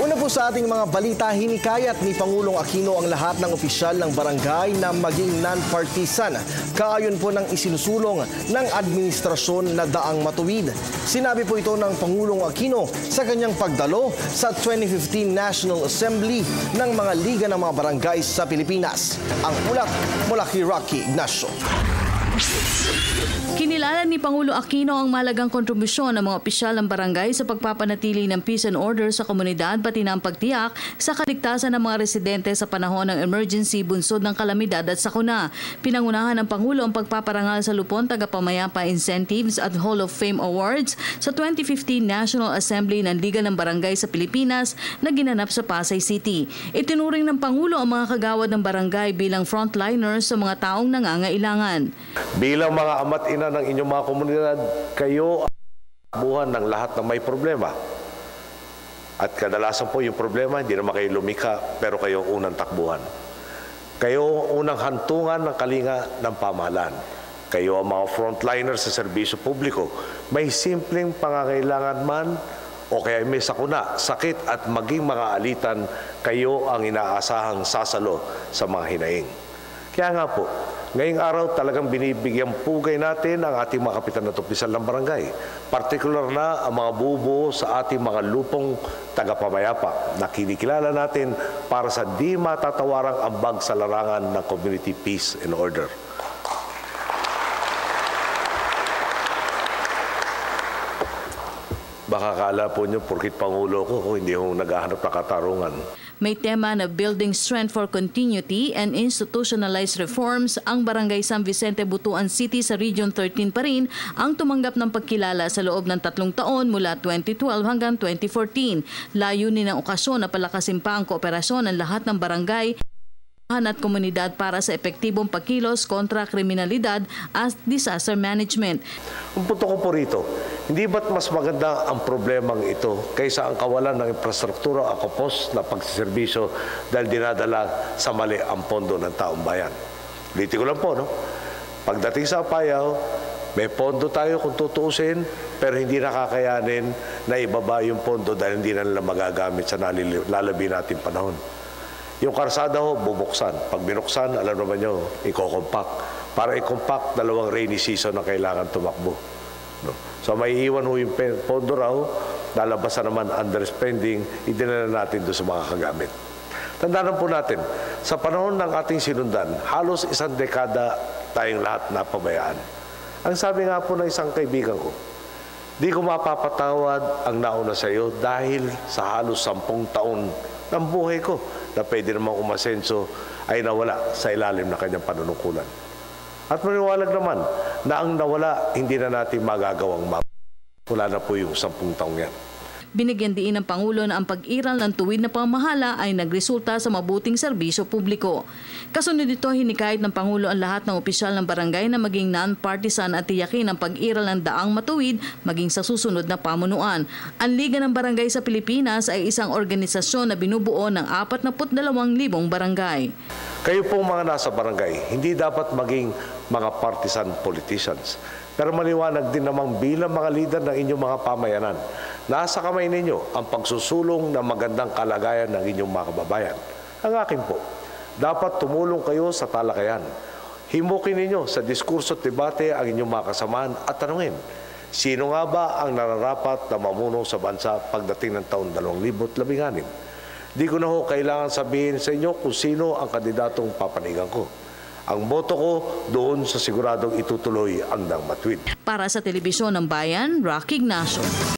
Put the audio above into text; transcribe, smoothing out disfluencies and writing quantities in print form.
Una po sa ating mga balita, hinikayat ni Pangulong Aquino ang lahat ng opisyal ng barangay na maging non-partisan. Kaayon po ng isinusulong ng administrasyon na daang matuwid. Sinabi po ito ng Pangulong Aquino sa kanyang pagdalo sa 2015 National Assembly ng mga liga ng mga barangay sa Pilipinas. Ang ulat mula kay Rocky Ignacio. Kinilala ni Pangulo Aquino ang mahalagang kontribusyon ng mga opisyal ng barangay sa pagpapanatili ng peace and order sa komunidad pati na ang pagtiyak sa kaligtasan ng mga residente sa panahon ng emergency, bunsod ng kalamidad at sakuna. Pinangunahan ng Pangulo ang pagpaparangal sa Lupon Tagapamayapa Incentives at Hall of Fame Awards sa 2015 National Assembly ng Liga ng Barangay sa Pilipinas na ginanap sa Pasay City. Itinuring ng Pangulo ang mga kagawad ng barangay bilang frontliners sa mga taong nangangailangan. Bilang mga ama't ina ng inyong mga komunidad, kayo ang buhan ng lahat ng may problema. At kadalasan po yung problema, hindi naman kayo lumika, pero kayo unang takbuhan. Kayo unang hantungan ng kalinga ng pamahalaan. Kayo ang mga frontliners sa serbisyo publiko. May simpleng pangangailangan man o kaya may sakuna, sakit at maging mga alitan, kayo ang inaasahang sasalo sa mga hinaing. Kaya nga po, ngayong araw talagang binibigyan pugay natin ang ating mga kapitan at opisyal ng barangay. Partikular na ang mga bubuo sa ating mga lupong tagapamayapa na kinikilala natin para sa di matatawarang ambag sa larangan ng community peace and order. Baka kala po nyo, porkit Pangulo ko, hindi ho naghahanap na katarungan. May tema na Building Strength for Continuity and Institutionalized Reforms. Ang Barangay San Vicente, Butuan City sa Region 13 pa rin ang tumanggap ng pagkilala sa loob ng 3 taon mula 2012 hanggang 2014. Layunin ng okasyon na palakasin pa ang kooperasyon ng lahat ng barangay at komunidad para sa epektibong pagkilos kontra kriminalidad at disaster management. Ang punto ko po rito, hindi ba't mas maganda ang problemang ito kaysa ang kawalan ng infrastruktura o kapos na pagsiservisyo dahil dinadala sa mali ang pondo ng taong bayan? Liti ko lang po, no? Pagdating sa Apayao, may pondo tayo kung tutuusin, pero hindi nakakayanin na ibaba yung pondo dahil hindi na nila magagamit sa lalabi natin panahon. Yung karsada ho, bubuksan. Pag binuksan, alam naman nyo, i-compact. Para i-compact, 2 rainy season na kailangan tumakbo. No? So may iwan ho yung pondo raw, lalabas na naman underspending, idinala natin doon sa mga kagamit. Tandaan po natin, sa panahon ng ating sinundan, halos 1 dekada tayong lahat napabayaan. Ang sabi nga po ng isang kaibigan ko, di ko mapapatawad ang nauna sa iyo dahil sa halos 10 taon ng buhay ko na pwede namang umasenso ay nawala sa ilalim ng kanyang panunungkulan. At maniwalag naman na ang nawala hindi na natin magagawang wala na po yung 10 taong yan. Binigyan din ng Pangulo na ang pag-iral ng tuwid na pamahala ay nagresulta sa mabuting serbisyo publiko. Kasunod nito, hinikayat ng Pangulo ang lahat ng opisyal ng barangay na maging non-partisan at tiyakin ang pag-iral ng daang matuwid maging sa susunod na pamunuan. Ang Liga ng Barangay sa Pilipinas ay isang organisasyon na binubuo ng 42,000 barangay. Kayo pong mga nasa barangay, hindi dapat maging mga partisan politicians. Pero maliwanag din namang bilang mga lider ng inyong mga pamayanan, nasa kamay ninyo ang pagsusulong ng magandang kalagayan ng inyong mga kababayan. Ang akin po, dapat tumulong kayo sa talakayan. Himukin ninyo sa diskurso at debate ang inyong mga kasamaan at tanungin, sino nga ba ang nararapat na mamuno sa bansa pagdating ng taon 2016? Di ko na ho kailangan sabihin sa inyo kung sino ang kandidatong papanigan ko. Ang boto ko doon sa siguradong itutuloy ang Dang Matuwid. Para sa Telebisyon ng Bayan, Rocky Ignacio.